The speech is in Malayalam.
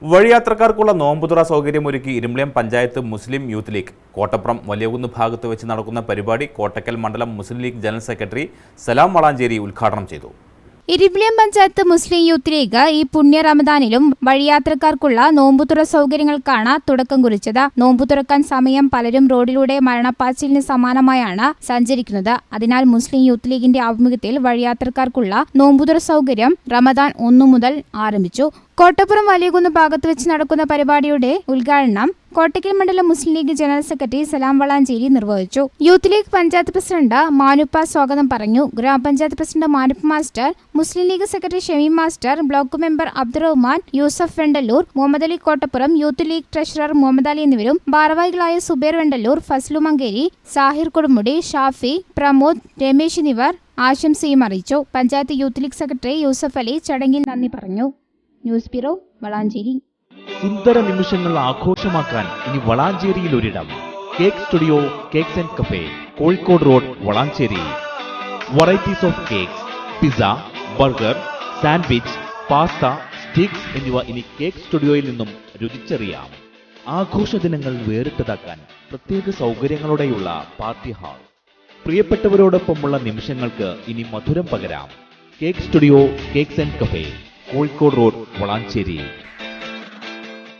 വഴിയാത്രക്കാർക്കുള്ള നോമ്പുതുറ സൗകര്യമൊരുക്കി ഇരുമ്പിളിയം പഞ്ചായത്ത് മുസ്ലിം യൂത്ത് ലീഗ് കോട്ടപ്പുറം വലിയകുന്ന് ഭാഗത്ത് വെച്ച് നടക്കുന്ന പരിപാടി കോട്ടക്കൽ മണ്ഡലം മുസ്ലിം ലീഗ് ജനറൽ സെക്രട്ടറി സലാം വളാഞ്ചേരി ഉദ്ഘാടനം ചെയ്തു. ഇരുമ്പിളിയം പഞ്ചായത്ത് മുസ്ലിം യൂത്ത് ലീഗ് ഈ പുണ്യ റമദാനിലും വഴിയാത്രക്കാർക്കുള്ള നോമ്പുതുറ സൗകര്യങ്ങൾക്കാണ് തുടക്കം കുറിച്ചത്. നോമ്പു തുറക്കാൻ സമയം പലരും റോഡിലൂടെ മരണപ്പാച്ചിലിന് സമാനമായാണ് സഞ്ചരിക്കുന്നത്. അതിനാൽ മുസ്ലിം യൂത്ത് ലീഗിന്റെ ആഭിമുഖ്യത്തിൽ വഴിയാത്രക്കാർക്കുള്ള നോമ്പുതുറ സൗകര്യം റമദാൻ 1 മുതൽ ആരംഭിച്ചു. കോട്ടപ്പുറം വലിയകുന്ന് ഭാഗത്ത് വെച്ച് നടക്കുന്ന പരിപാടിയുടെ ഉദ്ഘാടനം കോട്ടക്കൽ മണ്ഡലം മുസ്ലിം ലീഗ് ജനറൽ സെക്രട്ടറി സലാം വളാഞ്ചേരി നിർവഹിച്ചു. യൂത്ത് ലീഗ് പഞ്ചായത്ത് പ്രസിഡന്റ് മാനുപ്പ സ്വാഗതം പറഞ്ഞു. ഗ്രാമപഞ്ചായത്ത് president Manuppa master, Muslim League secretary Shameem master, block member Abdurahman, Yusuf Vendallur, Muhammad Ali Kottappuram, Youth League treasurer Muhammad Ali എന്നിവരും ഭാരവാഹികളായ സുബൈർ വെണ്ടല്ലൂർ, ഫസ്ലു മങ്കേരി, സാഹിർ കൊടുമുടി, ഷാഫി, പ്രമോദ്, രമേശ് എന്നിവർ ആശംസയും അറിയിച്ചു. Panchayat youth league secretary Yusuf Ali ചടങ്ങിൽ നന്ദി പറഞ്ഞു. News bureau, Valanchery. സുന്ദര നിമിഷങ്ങൾ ആഘോഷമാക്കാൻ ഇനി വളാഞ്ചേരിയിൽ ഒരിടം. Cake studio cakes and cafe, Kozhikode road, Valanchery. Varieties of cakes, pizza, burger, sandwich, pasta, sticks എന്നിവ ഇനി കേക്ക് സ്റ്റുഡിയോയിൽ നിന്നും രുചിച്ചറിയാം. ആഘോഷ ദിനങ്ങൾ വേറിട്ടതാക്കാൻ പ്രത്യേക സൗകര്യങ്ങളോടെയുള്ള പാർട്ടി ഹാൾ. പ്രിയപ്പെട്ടവരോടൊപ്പമുള്ള നിമിഷങ്ങൾക്ക് ഇനി മധുരം പകരാം. Cake studio cakes and cafe, Kozhikode road, Valanchery.